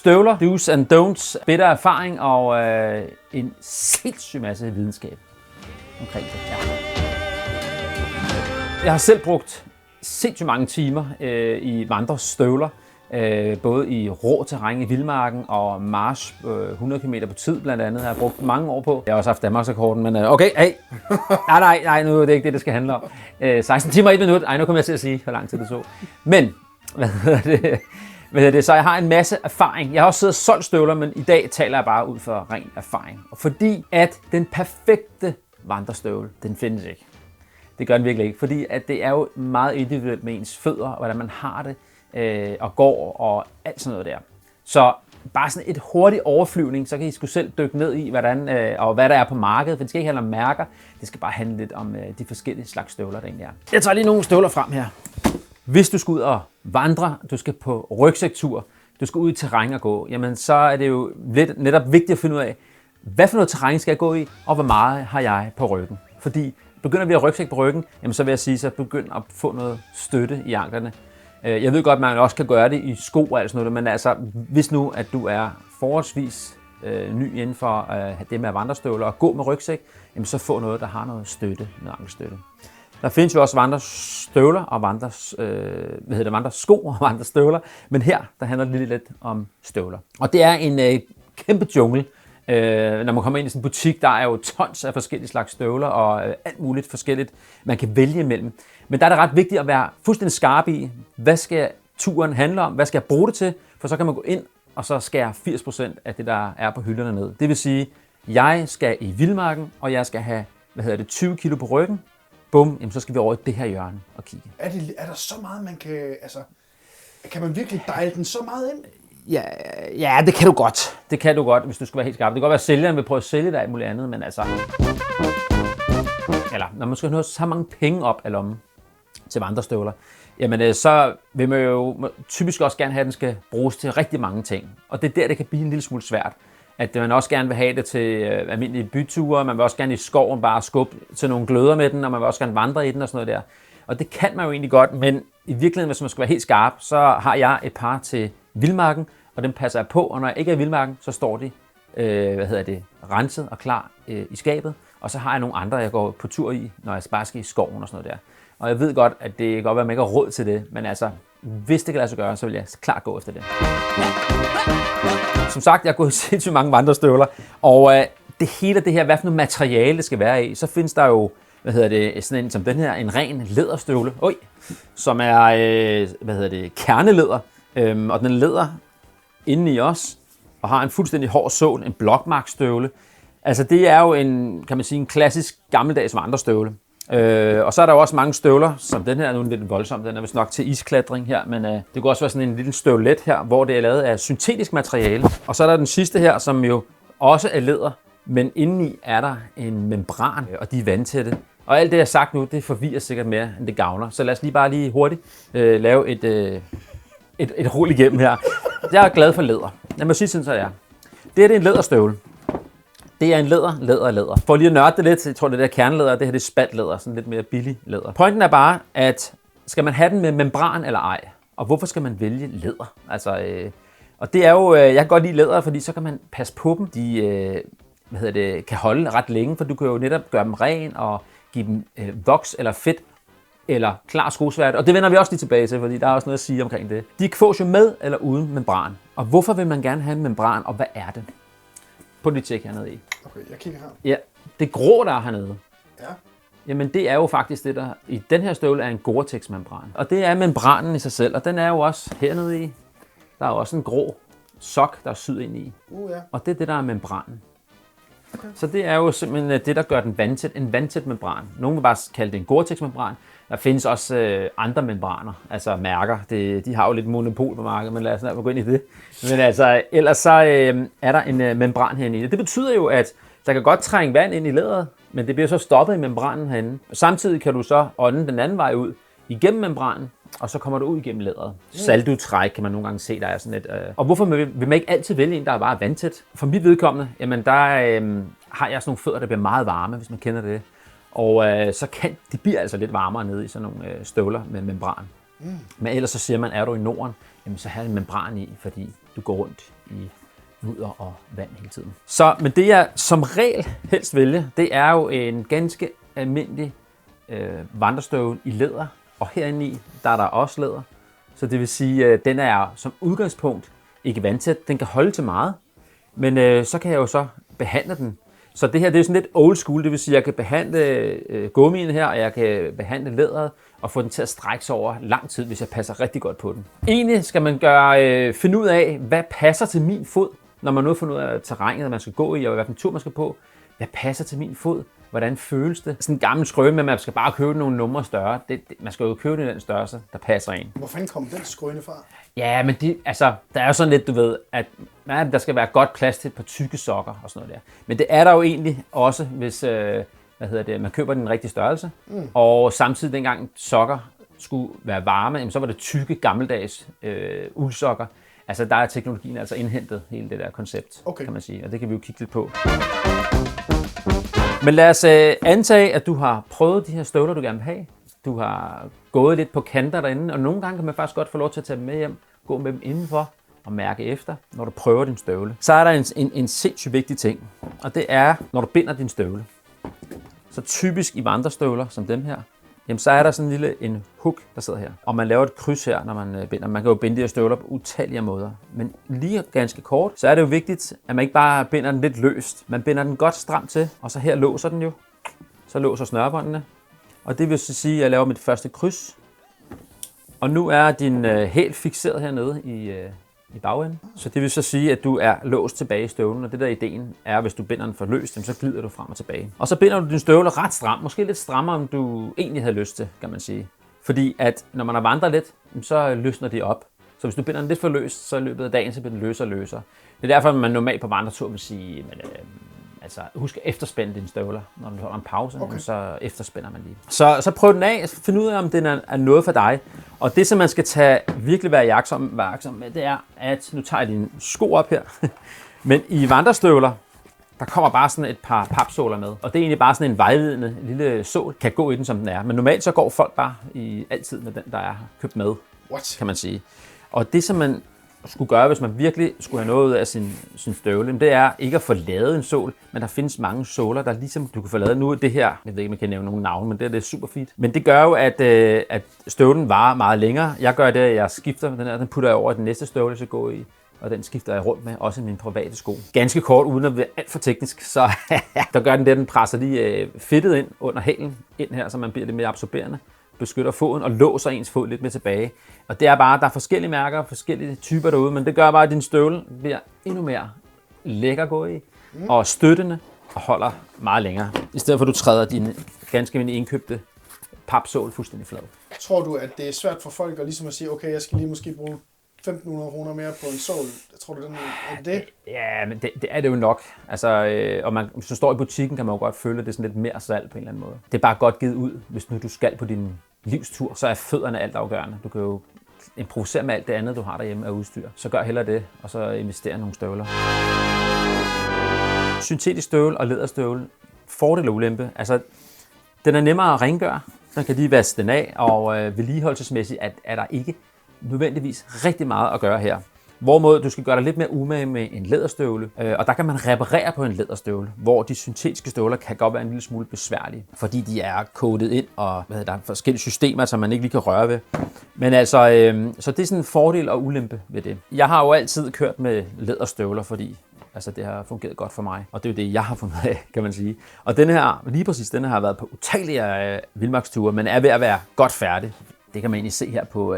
støvler, do's and don'ts, bitter erfaring og en sindssyg masse videnskab omkring det. Ja. Jeg har selv brugt sindssygt mange timer i vandrestøvler, både i rå terræn i vildmarken og march 100 km på tid blandt andet, har jeg brugt mange år på. Jeg har også haft Danmarksrekorden, men okay, hey! Nej, nu er det ikke det skal handle om. 16 timer og 1 minut, nu kommer jeg til at sige, hvor lang tid det så. Men, så jeg har en masse erfaring. Jeg har også siddet og solgt støvler, men i dag taler jeg bare ud fra ren erfaring. Og fordi at den perfekte vandrestøvle, den findes ikke. Det gør den virkelig ikke, fordi at det er jo meget individuelt med ens fødder, og hvordan man har det, og går og alt sådan noget der. Så bare sådan et hurtigt overflyvning, så kan I sgu selv dykke ned i, hvordan, og hvad der er på markedet, for det skal ikke handle om mærker, det skal bare handle lidt om de forskellige slags støvler, der egentlig er. Jeg tager lige nogle støvler frem her. Hvis du skal ud og vandre, du skal på rygsæktur, du skal ud i terræn og gå, jamen så er det jo netop vigtigt at finde ud af, hvad for noget terræn skal jeg gå i, og hvor meget har jeg på ryggen. Fordi begynder vi at rygsæk på ryggen, jamen så vil jeg sige, så begynd at få noget støtte i anklerne. Jeg ved godt, at man også kan gøre det i sko og alt sådan noget, men altså, hvis nu, at du er forholdsvis ny inden for det med vandrestøvler og gå med rygsæk, jamen så få noget, der har noget støtte, noget ankelstøtte. Der findes jo også vandrestøvler og vandresko og vandrestøvler, men her, der handler det lidt om støvler. Og det er en kæmpe jungle. Når man kommer ind i sådan en butik, der er jo tons af forskellige slags støvler og alt muligt forskelligt, man kan vælge imellem. Men der er det ret vigtigt at være fuldstændig skarp i, hvad skal turen handle om, hvad skal jeg bruge det til, for så kan man gå ind og så skære 80% af det, der er på hylderne ned. Det vil sige, jeg skal i vildmarken, og jeg skal have 20 kilo på ryggen. Bum, jamen så skal vi over i det her hjørne og kigge. Er der så meget, man kan... Altså, kan man virkelig dejle den så meget ind? Ja, det kan du godt. Det kan du godt, hvis du skal være helt skarp. Det kan godt være, at sælgeren vil prøve at sælge dig alt muligt andet, men altså... Eller når man skal have så mange penge op af lommen til vandrestøvler, jamen så vil man jo typisk også gerne have, at den skal bruges til rigtig mange ting. Og det er der, det kan blive en lille smule svært. At man også gerne vil have det til almindelige byture, man vil også gerne i skoven bare skubbe til nogle gløder med den, og man vil også gerne vandre i den og sådan noget der. Og det kan man jo egentlig godt, men i virkeligheden, hvis man skal være helt skarp, så har jeg et par til vildmarken, og dem passer jeg på, og når jeg ikke er i vildmarken, så står de renset og klar i skabet, og så har jeg nogle andre, jeg går på tur i, når jeg bare skal i skoven og sådan noget der. Og jeg ved godt, at det kan godt være, at man ikke har råd til det, men altså, hvis det kan lade sig gøre, så vil jeg klart gå efter det. Som sagt, jeg har gået sindssygt mange vandrestøvler, og det hele det her, hvad for noget materiale det skal være i, så findes der jo, sådan en som den her, en ren læderstøvle, som er, kernelæder, og den er læder indeni også, og har en fuldstændig hård sål, en blokmarkstøvle. Altså det er jo en klassisk gammeldags vandrestøvle. Og så er der jo også mange støvler, som den her, nu er lidt voldsom, den er vist nok til isklatring her, men det kunne også være sådan en lille støvlet her, hvor det er lavet af syntetisk materiale. Og så er der den sidste her, som jo også er læder, men indeni er der en membran, og de er vandtætte. Og alt det, jeg har sagt nu, det forvirrer sikkert mere, end det gavner. Så lad os lige hurtigt lave et rul igennem her. Jeg er glad for læder. Lad mig sige sådan, så det er. Det er en læderstøvle. Det er en læder. For lige at nørde det lidt, jeg tror det der kernelæder, det her det er spaltlæder, sådan lidt mere billig læder. Pointen er bare, at skal man have den med membran eller ej? Og hvorfor skal man vælge læder? Altså, og det er jo, jeg kan godt lide læder, fordi så kan man passe på dem. De kan holde ret længe, for du kan jo netop gøre dem ren og give dem voks eller fedt eller klar skosværte. Og det vender vi også lige tilbage til, fordi der er også noget at sige omkring det. De kan fås jo med eller uden membran. Og hvorfor vil man gerne have en membran, og hvad er det? På lige tjek hernede i. Okay, jeg kigger her. Ja, det grå, der er hernede. Ja. Jamen det er jo faktisk det, der i den her støvle er en Gore-Tex-membran. Og det er membranen i sig selv, og den er jo også hernede i. Der er også en grå sok, der er syet ind i. Ja. Og det er det, der er membranen. Okay. Så det er jo simpelthen det, der gør den vandtæt. En vandtæt membran. Nogle vil bare kalde det en Gore-Tex-membran. Der findes også andre membraner, altså mærker. De har jo lidt monopol på markedet, men lad os gå ind i det. Men altså, ellers så er der en membran herinde i. Det betyder jo, at der kan godt trænge vand ind i læderet, men det bliver så stoppet i membranen herinde. Samtidig kan du så ånde den anden vej ud igennem membranen, og så kommer du ud igennem læderet. Saltudtræk kan man nogle gange se, der er sådan lidt. Og hvorfor vil man ikke altid vælge en, der er bare vandtæt? For mit vedkommende, jamen der har jeg sådan nogle fødder, der bliver meget varme, hvis man kender det. Og så kan de bliver altså lidt varmere nede i sådan nogle støvler med membran. Men ellers så siger man, er du i Norden, jamen, så have en membran i, fordi du går rundt i mudder og vand hele tiden. Så, men det jeg som regel helst vælger, det er jo en ganske almindelig vandrestøvle i læder, og herinde i, der er der også læder. Så det vil sige, at den er som udgangspunkt ikke vandtæt. Den kan holde til meget, men så kan jeg jo så behandle den. Så det her, det er sådan lidt old school, det vil sige, at jeg kan behandle gummien her, og jeg kan behandle læderet og få den til at strække sig over lang tid, hvis jeg passer rigtig godt på den. Egentlig skal man finde ud af, hvad passer til min fod, når man nu har fundet ud af terrænet, man skal gå i, og hvilken tur man skal på. Hvad passer til min fod? Hvordan føles det? Sådan en gammel skrøne med, at man skal bare købe nogle numre større. Man skal jo købe den størrelse, der passer en. Hvor fanden kom den skrøne fra? Ja, men der er jo sådan lidt, du ved, at der skal være godt plads til et par tykke sokker og sådan noget der. Men det er der jo egentlig også, hvis man køber den rigtige størrelse. Og samtidig dengang sokker skulle være varme, så var det tykke, gammeldags uldsokker. Altså der er teknologien altså indhentet hele det der koncept, kan man sige. Og det kan vi jo kigge lidt på. Men lad os antage, at du har prøvet de her støvler, du gerne vil have. Du har gået lidt på kanter derinde, og nogle gange kan man faktisk godt få lov til at tage dem med hjem, gå med dem indenfor og mærke efter, når du prøver din støvle. Så er der en sindssygt vigtig ting, og det er, når du binder din støvle. Så typisk i vandrestøvler som dem her, jamen så er der sådan en hook, der sidder her. Og man laver et kryds her, når man binder. Man kan jo binde de her støvler på utallige måder. Men lige ganske kort, så er det jo vigtigt, at man ikke bare binder den lidt løst. Man binder den godt stramt til, og så her låser den jo. Så låser snørebåndene. Og det vil så sige, at jeg laver mit første kryds. Og nu er din hæl fikseret hernede i bagenden. Så det vil så sige, at du er låst tilbage i støvlen, og det der ideen er, hvis du binder den for løst, så glider du frem og tilbage. Og så binder du din støvle ret stram, måske lidt strammere, end du egentlig havde lyst til, kan man sige. Fordi at når man har vandret lidt, så løsner de op. Så hvis du binder den lidt for løst, så i løbet af dagen, så bliver den løsere og løsere. Det er derfor, at man normalt på vandretur vil sige, husk at efterspænde dine støvler, når du holder en pause, så efterspænder man lige. Så prøv den af, find ud af, om den er noget for dig. Og det, som man skal virkelig være jagtsom med, det er, at nu tager jeg dine sko op her, men i vandrestøvler, der kommer bare sådan et par papsåler med. Og det er egentlig bare sådan en vejledende lille sål, kan gå i den, som den er. Men normalt så går folk bare altid med den, der er købt med, kan man sige. Og det, som man skulle gøre, hvis man virkelig skulle have noget ud af sin støvle, det er ikke at få lavet en sål, men der findes mange såler, der ligesom du kan få lavet. Nu er det her, jeg ved ikke, man kan nævne nogle navne, men det er super fint. Men det gør jo, at støvlen varer meget længere. Jeg gør det, at jeg skifter den her, den putter jeg over i den næste støvle, jeg skal gå i, og den skifter jeg rundt med, også i mine private sko. Ganske kort, uden at være alt for teknisk, så der gør den presser lige fedtet ind under hælen, ind her, så man bliver lidt mere absorberende, beskytter foden og låser ens fod lidt med tilbage. Og det er bare, der er forskellige mærker og forskellige typer derude, men det gør bare, at din støvle bliver endnu mere lækker at gå i, og støttende og holder meget længere. I stedet for, at du træder din ganske almindelige indkøbte papsål fuldstændig flad. Tror du, at det er svært for folk at ligesom at sige, okay, jeg skal lige måske bruge 1.500 kroner mere på en sål? Tror du, er det? Ja, men det er det jo nok. Altså, og hvis du står i butikken, kan man jo godt føle, at det er sådan lidt mere salg på en eller anden måde. Det er bare godt givet ud, hvis nu du skal på din livstur, så er fødderne alt afgørende. Du kan jo improvisere med alt det andet, du har derhjemme af udstyr. Så gør hellere det, og så investere i nogle støvler. Syntetisk støvle og læderstøvle, fordel og ulempe. Altså, den er nemmere at rengøre. Så kan de vaske den af, og vedligeholdelsesmæssigt er der ikke nødvendigvis rigtig meget at gøre her. Hvorimod du skal gøre dig lidt mere umage med en læderstøvle, og der kan man reparere på en læderstøvle, hvor de syntetiske støvler kan godt være en lille smule besværlige, fordi de er kodet ind, og der er forskellige systemer, som man ikke lige kan røre ved. Men altså, så det er sådan en fordel og ulempe ved det. Jeg har jo altid kørt med læderstøvler, fordi det har fungeret godt for mig, og det er jo det, jeg har fundet af, kan man sige. Og lige præcis denne har været på utallige vildmarksture, men er ved at være godt færdig. Det kan man egentlig se her på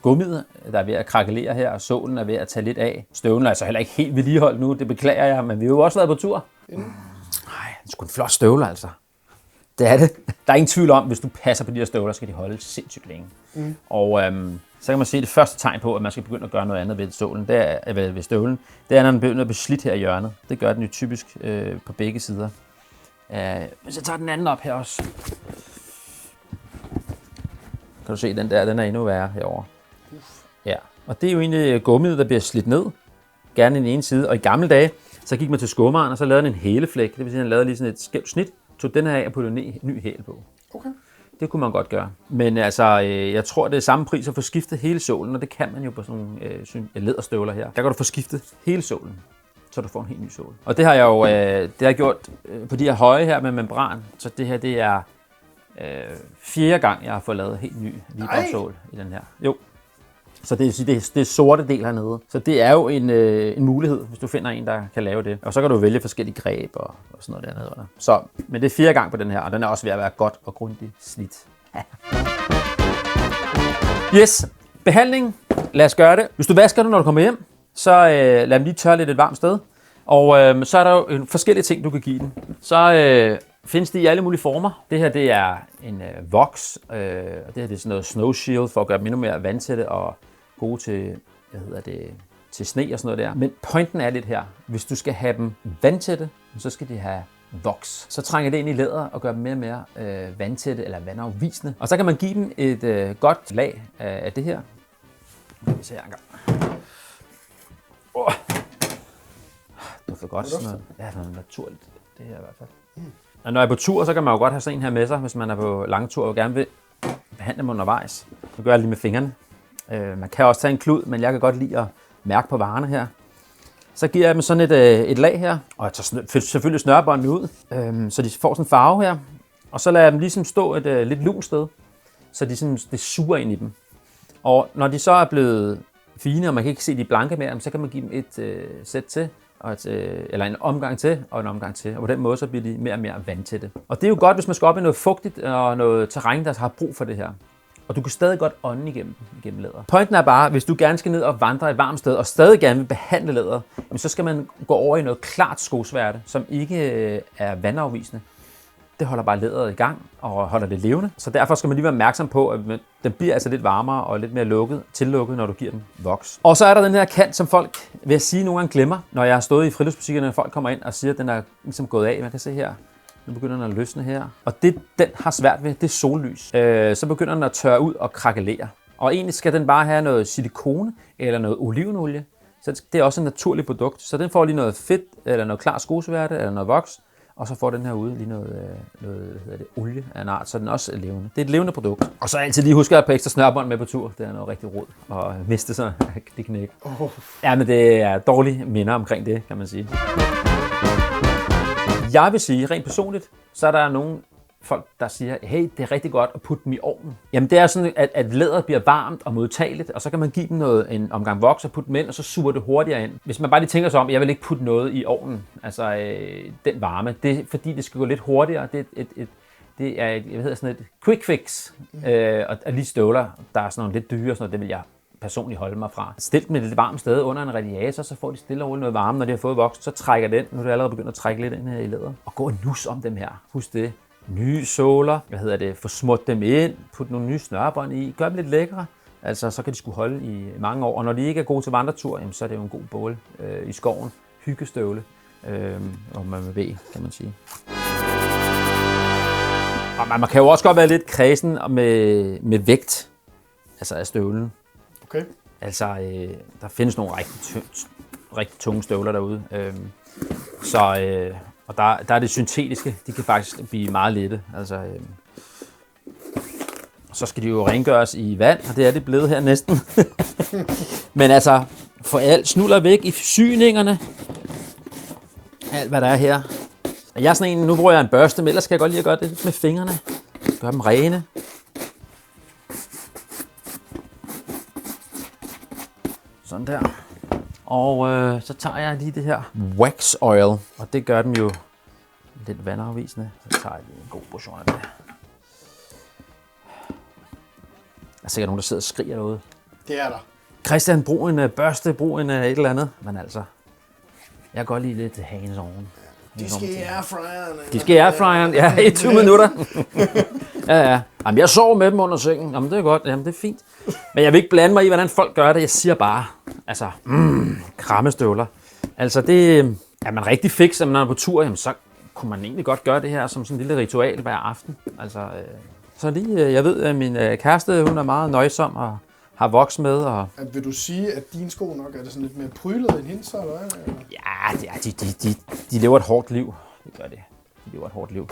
gummiet, der er ved at krakelere her, og sålen er ved at tage lidt af. Støvlen er altså heller ikke helt vedligeholdt nu, det beklager jeg, men vi har jo også været på tur. Nej, det er sgu en flot støvle, altså. Det er det. Der er ingen tvivl om, hvis du passer på de her støvler, skal de holde sindssygt længe. Og så kan man se det første tegn på, at man skal begynde at gøre noget andet ved støvlen, ved støvlen. Det er, når den begynder at blive slidt her i hjørnet. Det gør den jo typisk på begge sider. Men så tager den anden op her også. Kan du se, den er endnu værre herovre. Ja, og det er jo egentlig gummiet, der bliver slidt ned. Gerne i den ene side. Og i gamle dage, så gik man til skommeren, og så lavede den en hæleflæk. Det vil sige, at han lavede lige sådan et skævt snit, tog den her af og puttede en ny hæl på. Okay. Det kunne man godt gøre. Men altså, jeg tror, det er samme pris at få skiftet hele sålen, og det kan man jo på sådan nogle læderstøvler her. Der kan du få skiftet hele sålen, så du får en helt ny såle. Og det har jeg jo det har jeg gjort på de her høje her med membran. Så det her, det er 4. gang, jeg har fået lavet helt ny Vibram-sål i den her. Jo. Så det er sorte del hernede. Så det er jo en mulighed, hvis du finder en, der kan lave det. Og så kan du vælge forskellige greb og sådan noget dernede under. Så, men det er 4. gang på den her, og den er også ved at være godt og grundigt slidt. Yes, behandling. Lad os gøre det. Hvis du vasker det, når du kommer hjem, så lad dem lige tørre lidt et varmt sted. Og så er der jo forskellige ting, du kan give den. Så findes det i alle mulige former. Det her, det er en voks, og det her, det er sådan noget snow shield, for at gøre dem endnu mere vandtætte og gode til, til sne og sådan noget der. Men pointen er lidt her, hvis du skal have dem vandtætte, så skal de have voks. Så trænger det ind i læder og gør dem mere og mere vandtætte eller vandafvisende. Og så kan man give dem et godt lag af det her. Vi ser her engang. Det er for godt sådan noget. Ja, det er naturligt, det her i hvert fald. Og når jeg er på tur, så kan man jo godt have sådan en her med sig, hvis man er på lange tur og gerne vil behandle dem undervejs. Nu gør jeg lige med fingrene. Man kan også tage en klud, men jeg kan godt lide at mærke på varerne her. Så giver jeg dem sådan et lag her, og jeg tager selvfølgelig snørebåndene ud, så de får sådan en farve her. Og så lader jeg dem ligesom stå et lidt lunt sted, så det suger ind i dem. Og når de så er blevet fine, og man kan ikke se de blanke mere, så kan man give dem et sæt til, eller en omgang til, og en omgang til. Og på den måde så bliver de mere og mere vandtætte. Og det er jo godt, hvis man skal op i noget fugtigt og noget terræn, der har brug for det her. Og du kan stadig godt ånde igennem læder. Pointen er bare, hvis du gerne skal ned og vandre et varmt sted, og stadig gerne vil behandle læder, så skal man gå over i noget klart skosværte, som ikke er vandafvisende. Det holder bare læderet i gang og holder det levende. Så derfor skal man lige være opmærksom på, at den bliver altså lidt varmere og lidt mere tillukket, når du giver den voks. Og så er der den her kant, som folk, vil jeg sige, nogle gange glemmer, når jeg har stået i friluftsbutikkerne, og folk kommer ind og siger, at den er ligesom gået af. Man kan se her. Nu begynder den at løsne her. Og det, den har svært ved, det er sollys. Så begynder den at tørre ud og krakelere. Og egentlig skal den bare have noget silikone eller noget olivenolie. Så det er også et naturligt produkt. Så den får lige noget fedt, eller noget klar skosværte, eller noget voks. Og så får den her ude lige noget olie af en art, så den også er levende. Det er et levende produkt. Og så altid lige husk at have et par ekstra snørbånd med på tur. Det er noget rigtig rod og miste så det knæk. Ja, men det er dårlige minder omkring det, kan man sige. Jeg vil sige, rent personligt, så er der nogle folk, der siger, hey, det er rigtig godt at putte dem i ovnen. Jamen det er sådan, at læderet bliver varmt og modtageligt, og så kan man give dem en omgang voks og putte dem ind, og så suger det hurtigere ind. Hvis man bare lige tænker sig om, jeg vil ikke putte noget i ovnen, altså den varme, det er fordi, det skal gå lidt hurtigere. Det er sådan et quick fix, og lige støvler, der er sådan nogle lidt dyre, sådan noget, det vil jeg personligt holde mig fra. Stil dem et lidt varmt sted under en radiator, så får de stille og roligt noget varme, når de har fået voksen, så trækker det ind. Nu er det allerede begyndt at trække lidt ind her i læder. Og gå og nus om dem her. Husk det. Nye såler, få smurt dem ind, putte nogle nye snørebånd i, gør dem lidt lækre. Altså, så kan de sgu holde i mange år. Og når de ikke er gode til vandretur, så er det jo en god bål i skoven. Hyggestøvle, og man ved, kan man sige. Og man kan jo også godt være lidt kredsen med vægt, altså af støvlen. Okay. Altså, der findes nogle rigtig tunge støvler derude. Og der er det syntetiske, de kan faktisk blive meget lette. Altså, så skal de jo rengøres i vand, og det er det blevet her næsten. Men altså, få alt snuller væk i forsyningerne. Alt hvad der er her. Jeg er sådan en, nu bruger jeg en børste, men ellers skal jeg godt lide at gøre det med fingrene. Gør dem rene. Sådan der. Og så tager jeg lige det her wax oil, og det gør dem jo lidt vandafvisende. Så tager jeg lige en god portion af det. Der er sikkert nogen, der sidder og skriger derude. Det er der. Christian, brug en børste, brug en et eller andet. Men altså, jeg kan godt lide lidt hands on. De skal i airfryeren. De skal i airfryeren, ja, i 20 minutter. Ja. Jamen, jeg sover med dem under sengen. Jamen, det er godt. Jamen, det er fint. Men jeg vil ikke blande mig i, hvordan folk gør det. Jeg siger bare, altså, krammestøvler. Altså, det er man rigtig fix, når man er på tur, jamen, så kunne man egentlig godt gøre det her som sådan en lille ritual hver aften. Altså, så lige, jeg ved, at min kæreste, hun er meget nøjsom og har voks med. Og vil du sige, at dine sko nok er det sådan lidt mere prylet end hendes, eller hvad? Ja, de lever et hårdt liv. Det gør det. De lever et hårdt liv.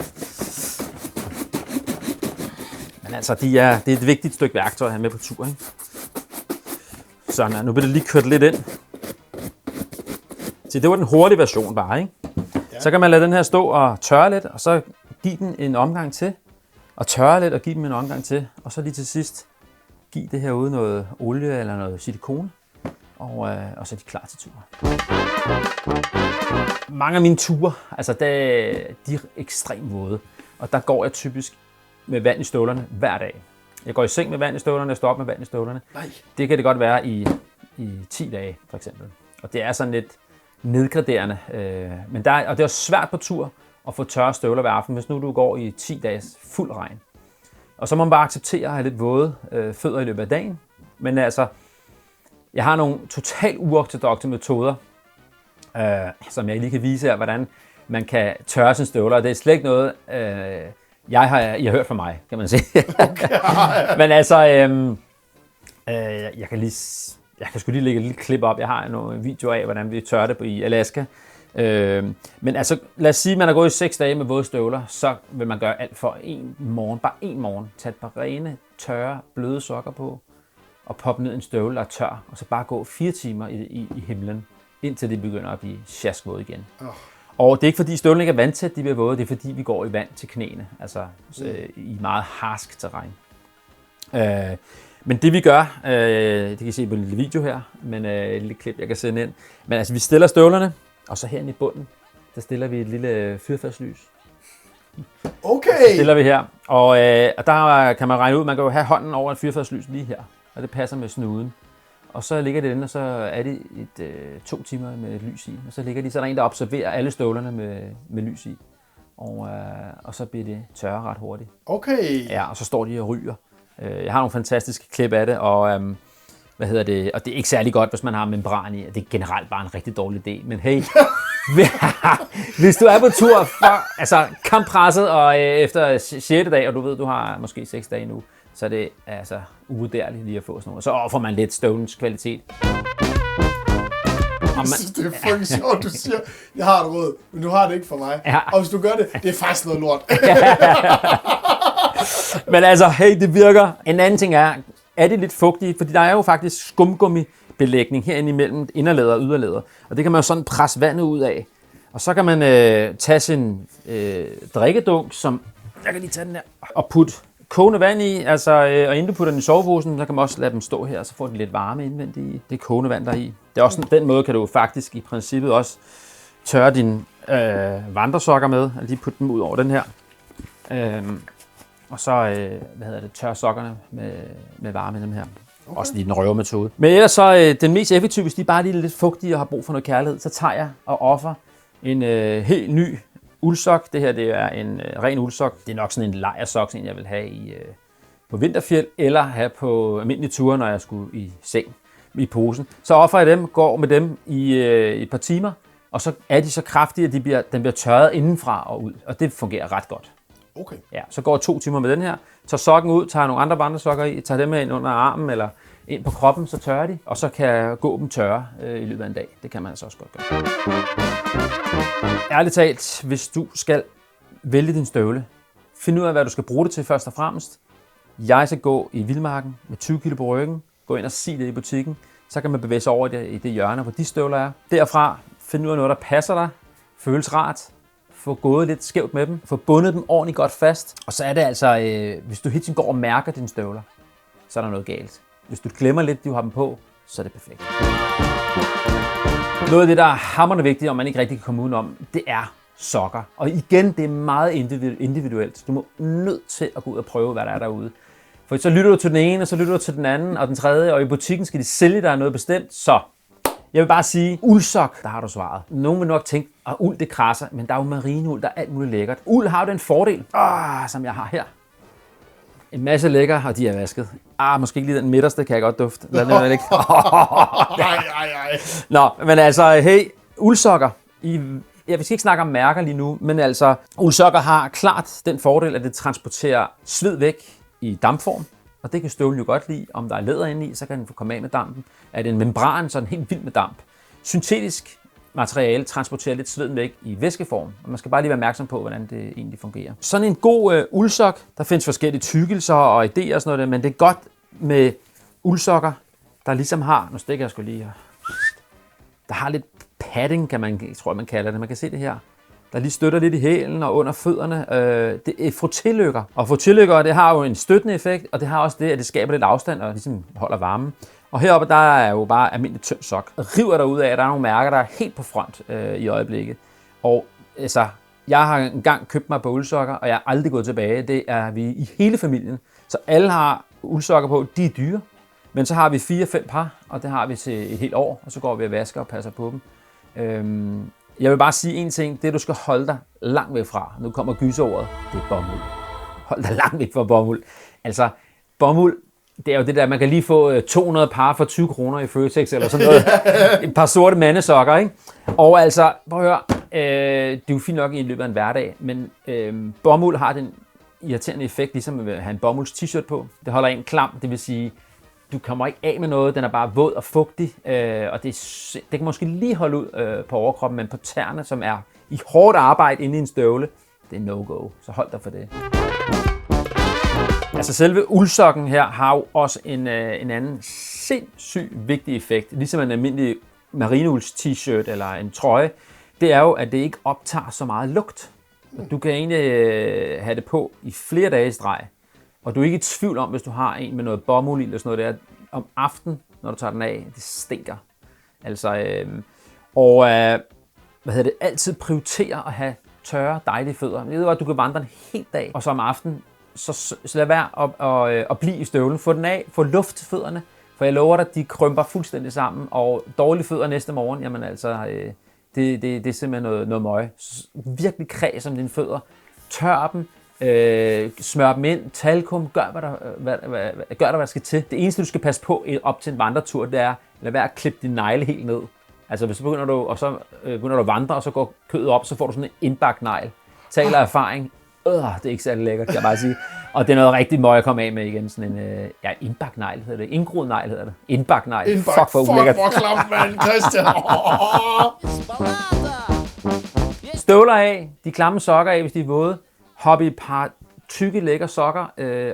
Men altså, det er et vigtigt stykke værktøj at have med på tur, ikke? Sådan, nu bliver det lige kørt lidt ind. Så det var den hurtige version bare, ikke? Ja. Så kan man lade den her stå og tørre lidt, og så give den en omgang til. Og tørre lidt og give den en omgang til. Og så lige til sidst, give det her ude noget olie eller noget silikone. Og så er de klar til tur. Mange af mine ture, altså de er ekstremt våde. Og der går jeg typisk med vand i støvlerne hver dag. Jeg går i seng med vand i støvlerne, jeg står op med vand i støvlerne. Nej. Det kan det godt være i 10 dage, for eksempel. Og det er sådan lidt nedgraderende. Men det er også svært på tur at få tørre støvler hver aften, hvis nu du går i 10 dages fuld regn. Og så må man bare acceptere at have lidt våde fødder i løbet af dagen. Men altså, jeg har nogle totalt uortodokse metoder, som jeg lige kan vise her, hvordan man kan tørre sine støvler. Det er slet ikke noget, I har hørt fra mig, kan man sige. Okay. Men altså, jeg kan sgu lige lægge et lille klip op. Jeg har nogle videoer af, hvordan vi tørrer det i Alaska. Men altså, lad os sige, at man har gået i 6 dage med våde støvler, så vil man gøre alt for bare en morgen. Tag et par rene, tørre, bløde sokker på, og poppe ned en støvle, der er tør, og så bare gå 4 timer i himlen, indtil det begynder at blive sjaskvåde igen. Og det er ikke fordi støvlen ikke er vandtæt, de bliver våde, det er fordi vi går i vand til knæene, altså i meget harsk terræn. Men det vi gør, det kan I se på en lille video her, men et lille klip jeg kan sende ind. Men altså vi stiller støvlerne, og så herinde i bunden, der stiller vi et lille fyrfadslys. Okay! Så stiller vi her, og der kan man regne ud, man kan jo have hånden over et fyrfadslys lige her, og det passer med snuden. Og så ligger det inde, og så er det 2 timer med lys i. Og så ligger de, så er der en, der observerer alle støvlerne med lys i. Og så bliver det tørre ret hurtigt. Okay. Ja, og så står de og ryger. Jeg har nogle fantastiske klip af det, og og det er ikke særlig godt, hvis man har membran i. Det er generelt bare en rigtig dårlig idé. Men hey, hvis du er på tur for kamppresset, og efter 6. dag, og du ved, du har måske 6 dage nu, så er det altså uvurderligt lige at få sådan noget. Så får man lidt støvlens kvalitet. Jeg synes, det er fucking sjovt, du siger, jeg har et råd, men du har det ikke for mig. Ja. Og hvis du gør det, det er faktisk noget lort. Men altså, hey, det virker. En anden ting er det lidt fugtigt? Fordi der er jo faktisk skumgummibelægning herinde imellem inderlæder og yderlæder. Og det kan man jo sådan presse vandet ud af. Og så kan man tage sin drikkedunk, som jeg kan lige tage den her, og putte kogende vand i, og inden du putter den i soveposen, så kan man også lade dem stå her, så får de lidt varme indvendigt i det kogende vand der i. Det er også den måde, kan du faktisk i princippet også tørre dine vandresokker med, altså lige putte dem ud over den her. Og så tørre sokkerne med varme i dem her. Okay. Også lige den røvermetode. Men ellers så den mest effektive, hvis de bare lige er lidt fugtige og har brug for noget kærlighed, så tager jeg og offer en helt ny uldsok. Det her det er en ren uldsok. Det er nok sådan en lejersok, som jeg vil have på vinterfjeld, eller have på almindelige ture, når jeg skulle i seng i posen. Så offer jeg dem, går med dem i et par timer, og så er de så kraftige, at den bliver tørret indenfra og ud. Og det fungerer ret godt. Okay. Ja, så går 2 timer med den her, tager sokken ud, tager nogle andre vandresokker i, tager dem med ind under armen eller ind på kroppen, så tørrer de, og så kan jeg gå dem tørre i løbet af en dag. Det kan man altså også godt gøre. Ærligt talt, hvis du skal vælge din støvle, find ud af, hvad du skal bruge det til først og fremmest. Jeg skal gå i vildmarken med 20 kg på ryggen, gå ind og sige det i butikken, så kan man bevæge sig over i det hjørne, hvor de støvler er. Derfra find ud af noget, der passer dig, føles rart, få gået lidt skævt med dem, få bundet dem ordentligt godt fast. Og så er det altså, hvis du hele tiden går og mærker dine støvler, så er der noget galt. Hvis du glemmer lidt, du har dem på, så er det perfekt. Noget af det, der er hamrende vigtigt, og man ikke rigtig kan komme udenom, det er sokker. Og igen, det er meget individuelt. Du må nødt til at gå ud og prøve, hvad der er derude. For så lytter du til den ene, og så lytter du til den anden, og den tredje, og i butikken skal de sælge dig noget bestemt, så jeg vil bare sige, uldsok, der har du svaret. Nogen vil nok tænke, at uld det krasser, men der er jo marineuld, der er alt muligt lækkert. Uld har jo den fordel, som jeg har her. En masse lækker, og de er vasket. Måske ikke lige den midterste, kan jeg godt dufte. Lad den ikke. Nå, men altså, hey, uldsokker. Jeg vil ikke snakke om mærker lige nu, men altså, uldsokker har klart den fordel, at det transporterer sved væk i dampform. Og det kan støvlen jo godt lide. Om der er læder inde i, så kan den få komme af med dampen. Er det en membran, så er den helt vild med damp. Syntetisk materiale transporterer lidt sveden væk i væskeform, og man skal bare lige være opmærksom på, hvordan det egentlig fungerer. Sådan en god uldsok, der findes forskellige tykkelser og idéer og sådan noget, men det er godt med uldsokker, der ligesom har, nu stikker jeg sgu lige her, der har lidt padding, tror jeg man kalder det, man kan se det her, der lige støtter lidt i hælen og under fødderne. Det er frottélykker, og frottélykker, det har jo en støttende effekt, og det har også det, at det skaber lidt afstand og ligesom holder varmen. Og heroppe, der er jo bare almindelig tynd sok. River der ud af, at der er nogle mærker, der er helt på front i øjeblikket. Og altså, jeg har engang købt mig på uldsokker, og jeg er aldrig gået tilbage. Det er vi i hele familien. Så alle har uldsokker på, de er dyre. Men så har vi 4-5 par, og det har vi til et helt år, og så går vi og vasker og passer på dem. Jeg vil bare sige en ting, det du skal holde dig langt væk fra, nu kommer gyserordet, det er bomuld. Hold dig langt væk fra bomuld. Altså, bomuld, det er jo det der, man kan lige få 200 par for 20 kroner i Føtex eller sådan noget. Et par sorte mandesokker, ikke? Og altså, prøv at høre, det er jo fint nok i løbet af en hverdag, men bomuld har den irriterende effekt, ligesom at have en bomulds t-shirt på. Det holder en klam, det vil sige, du kommer ikke af med noget, den er bare våd og fugtig, og det kan måske lige holde ud på overkroppen, men på tæerne, som er i hårdt arbejde inde i en støvle, det er no-go, så hold dig for det. Altså selve uldsokken her har jo også en anden sindssygt vigtig effekt, ligesom en almindelig marineulds t-shirt eller en trøje, det er jo, at det ikke optager så meget lugt. Du kan egentlig have det på i flere dage i streg. Og du er ikke i tvivl om, hvis du har en med noget bomuld eller sådan noget der, om aftenen, når du tager den af, det stinker. Altså, altid prioritere at have tørre, dejlige fødder. Jeg ved godt, du kan vandre en hel dag, og så om aftenen, så lad være at blive i støvlen. Få den af, få luft til fødderne, for jeg lover dig, de krymper fuldstændig sammen, og dårlige fødder næste morgen, jamen altså, det er simpelthen noget møg. Virkelig kræs om dine fødder, tør dem, smør dem ind, talkum, gør hvad der skal til. Det eneste, du skal passe på op til en vandretur, det er, lad være at klippe dine negle helt ned. Altså, hvis begynder du at vandre, og så går kødet op, så får du sådan en indbagt negl. Taler erfaring. Det er ikke særlig lækkert, kan jeg bare sige. Og det er noget rigtig møg at komme af med igen. Sådan en indbagt negl hedder det. Indgroet negl hedder det. Indbagt negl. Fuck for ulækkert. Fuck, hvor klamt, mand, Christian. Støvler af, de klamme sokker af, hvis de er våde. Hop i et par tykke, lækre sokker,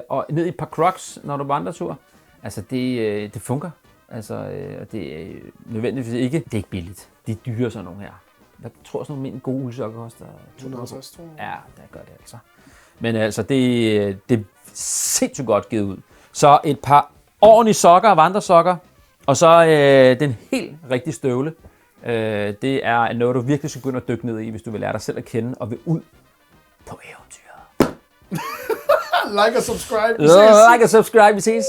og ned i et par crocs, når du vandretur. Altså, det fungerer. Altså, det er nødvendigvis ikke. Det er ikke billigt. De er dyre sådan nogle her. Jeg tror sådan nogle gode uldsokker koster 250, tror jeg. Ja, det gør det altså. Men altså, det er sindssygt godt givet ud. Så et par ordentlige sokker, vandresokker, og så den helt rigtige støvle. Det er noget, du virkelig skal begynde at dykke ned i, hvis du vil lære dig selv at kende og vil ud på eventyr. Like og subscribe. Vi ses.